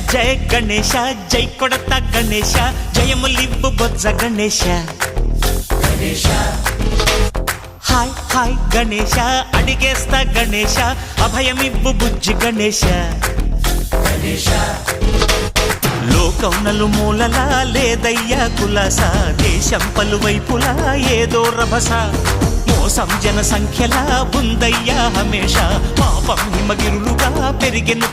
జయ గణేశ జై కొడత గణేశ జయములివ్వు బొజ్జ Ganesha hi hi Ganesha అడిగేస్తా Ganesha అభయమివ్వు బుజ్జి గణేశ లోకం నలుమూలలా లేదయ్యా కులాస దేశం పలువైపులా ఏదో రభస మోసం జన సంఖ్యలా ఉందయ్యా హమేష పాపం హిమగిరులుగా పెరిగెను